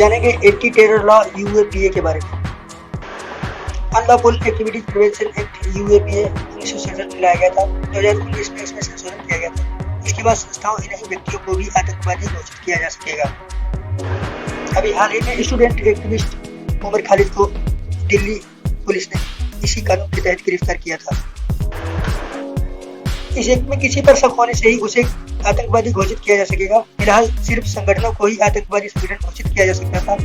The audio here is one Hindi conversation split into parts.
जानेंगे एंटी टेरर लॉ यूएपीए के बारे में। Unlawful activities prevention act UAPA 1967 में लाया गया था। 2019 में इसमें संशोधन किया गया था। इसके बाद संस्थाओं नहीं व्यक्तियों को भी आतंकवादी घोषित किया जा सकेगा। अभी हाल ही में स्टूडेंट एक्टिविस्ट उमर खालिद को दिल्ली पुलिस ने इसी कानून के तहत गिरफ्तार किया था। इस एक्ट में किसी पर शक होने से ही उसे आतंकवादी घोषित किया जा सकेगा। फिलहाल सिर्फ संगठनों को ही आतंकवादी संगठन घोषित किया जा सकता था।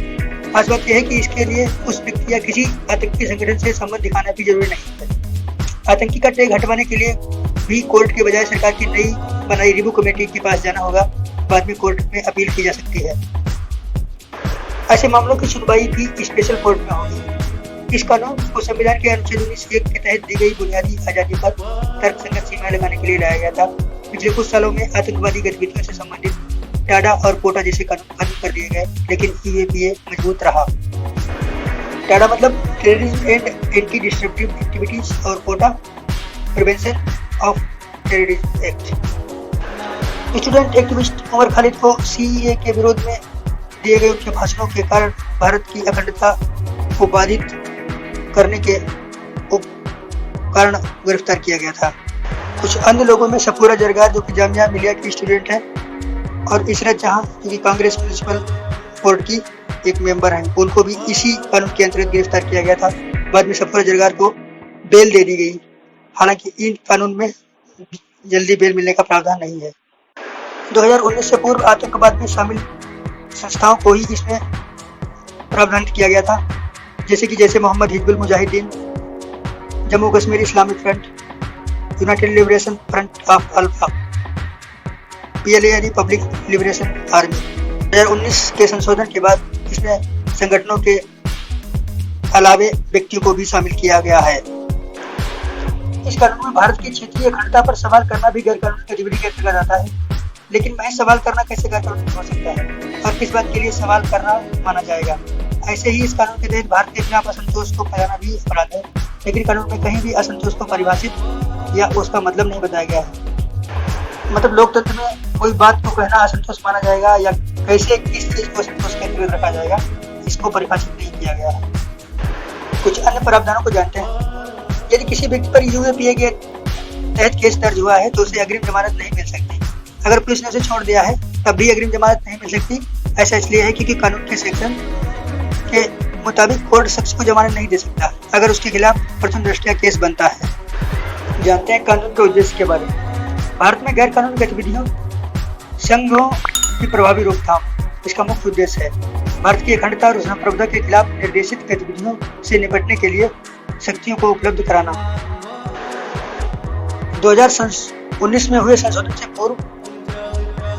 खास बात यह है कि इसके लिए उस व्यक्ति या किसी आतंकी संगठन से संबंध दिखाना भी जरूरी नहीं है। आतंकी का टैग हटवाने के लिए भी कोर्ट के बजाय सरकार की नई बनाई रिव्यू कमेटी के पास जाना होगा। बाद में कोर्ट में अपील की जा सकती है। ऐसे मामलों की सुनवाई भी स्पेशल कोर्ट में होगी। इस कानून को संविधान के अनुच्छेद 19(1) के तहत दी गई बुनियादी आजादी पर तर्कसंगत सीमाएं लगाने के लिए लाया गया था। पिछले कुछ सालों में आतंकवादी गतिविधियों से संबंधित टाडा और पोटा जैसे कानून खत्म कर दिए गए, लेकिन यूएपीए मजबूत रहा। टाडा मतलब terrorism and anti disruptive activities और POTA prevention of terrorism act. Student activist Umar Khalid को सीएए के विरोध में दिए गए उनके भाषणों के कारण भारत की अखंडता को बाधित करने के कारण गिरफ्तार किया गया था। कुछ अन्य लोगों में सफूरा जरगार जो कि जामिया मिलिया की स्टूडेंट है, और इशरत जहां जो कि कांग्रेस म्युनिसिपल कोर्ट की एक मेंबर हैं, उनको भी इसी कानून के अंतर्गत गिरफ्तार किया गया था। बाद में सफूरा जरगार को बेल दे दी गई। हालांकि इन कानून में जल्दी बेल मिलने का प्रावधान नहीं है। 2019 से पूर्व आतंकवाद में शामिल संस्थाओं को ही इसमें प्रावधान किया गया था, जैसे Mohammad Hizbul Mujahideen, Jammu Kashmir Islamic front, united liberation front of ULFA, PLA यानी पब्लिक लिबरेशन आर्मी। 2019 के संशोधन के बाद इसमें संगठनों के अलावे व्यक्तियों को भी शामिल किया गया है। इस कानून में भारत की क्षेत्रीय अखंडता पर सवाल करना भी गैर कानूनी गतिविधि के अंतर्गत आता है। लेकिन महज सवाल करना कैसे गैर कानूनी हो सकता है और किस बात के लिए सवाल करना माना जाएगा? ऐसे ही इस कानून के तहत भारत के खिलाफ असंतोष को फैलाना भी अपराध है। लेकिन कानून में कहीं भी असंतोष को परिभाषित या उसका मतलब नहीं बताया गया है। मतलब लोकतंत्र में कोई बात को कहना असंतोष माना जाएगा या कैसे किस चीज को असंतोष के अंतर्गत रखा जाएगा, इसको परिभाषित नहीं किया गया है। कुछ अन्य प्रावधानों को जानते हैं। यदि किसी व्यक्ति पर यूएपीए के तहत केस दर्ज हुआ है तो उसे अग्रिम जमानत नहीं मिल सकती। अगर पुलिस ने उसे छोड़ दिया है तब भी अग्रिम जमानत नहीं मिल सकती। ऐसा इसलिए है क्योंकि कानून के सेक्शन के मुताबिक कोर्ट शख्स को जमानत नहीं दे सकता अगर उसके खिलाफ प्रथम दृष्टया केस बनता है। जानते हैं कानून के उद्देश्य के बारे में। भारत में गैर कानूनी गतिविधियों संघों की प्रभावी रोकथाम इसका मुख्य उद्देश्य है। भारत की अखंडता और संप्रभुता के खिलाफ निर्देशित गतिविधियों से निपटने के लिए शक्तियों को उपलब्ध कराना। 2019 में हुए संशोधन से पूर्व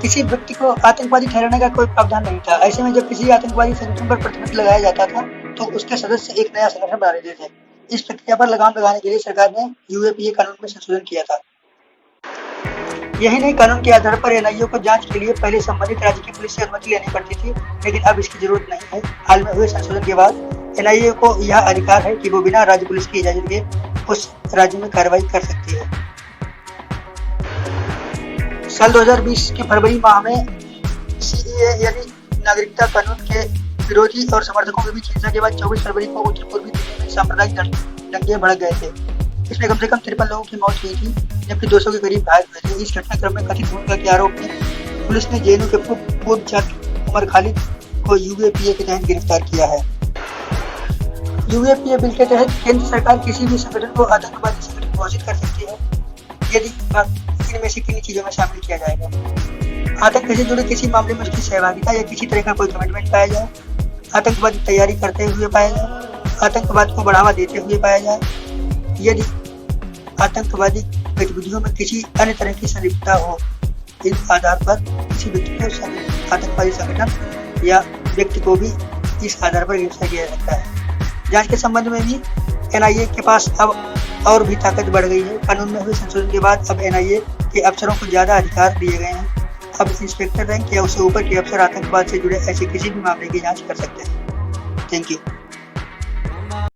किसी व्यक्ति को आतंकवादी ठहराने का कोई प्रावधान नहीं था। ऐसे में जब किसी आतंकवादी संगठन पर प्रतिबंध लगाया जाता था तो उसके सदस्य एक नया संगठन बना लेते थे। इस प्रक्रिया पर लगाम लगाने के लिए सरकार ने यूएपीए कानून में संशोधन किया था। यही नहीं, कानून के आधार पर एनआईए को जांच के लिए पहले संबंधित राज्य की पुलिस से अनुमति लेनी पड़ती थी, लेकिन अब इसकी जरूरत नहीं है। हाल में हुए संशोधन के बाद एनआईए को यह अधिकार है कि वो बिना राज्य पुलिस की इजाजत के उस राज्य में कार्रवाई कर सकती है। साल 2020 के फरवरी माह में सीएए यानी नागरिकता कानून के विरोधी और समर्थकों के बीच हिंसा के बाद 24 फरवरी को उत्तर पूर्वी दिल्ली में सांप्रदायिक दंगे भड़क गए थे। इसमें कम से कम 53 लोगों की मौत हुई थी, जबकि 200 के करीब घायल हुए थे। इस घटनाक्रम में कथित भूमिका के आरोप में पुलिस ने जेएनयू के पूर्व छात्र उमर खालिद को यूएपीए के तहत गिरफ्तार किया है। यूएपीए बिल के तहत केंद्र सरकार किसी भी संगठन को आतंकवादी संगठन घोषित कर सकती है यदि इनमें से किन्हीं चीजों में शामिल किया जाएगा। आतंक से जुड़े किसी मामले में उसकी सहभागिता या किसी तरह का कोई कमिटमेंट पाया जाए, आतंकवादी तैयारी करते हुए पाया जाए, आतंकवाद को बढ़ावा देते हुए पाया जाए, यदि आतंकवादी गतिविधियों में किसी अन्य तरह की संलिप्तता हो। इन आधार पर किसी व्यक्ति को आतंकवादी संगठन या व्यक्ति को भी इस आधार पर गिरफ्तार किया जा सकता है। जांच के संबंध में भी एनआईए के पास अब और भी ताकत बढ़ गई है। कानून में हुए संशोधन के बाद अब एनआईए के अफसरों को ज्यादा अधिकार दिए गए हैं। अब इंस्पेक्टर रैंक या उससे ऊपर के अफसर आतंकवाद से जुड़े ऐसे किसी भी मामले की जांच कर सकते हैं। Thank you.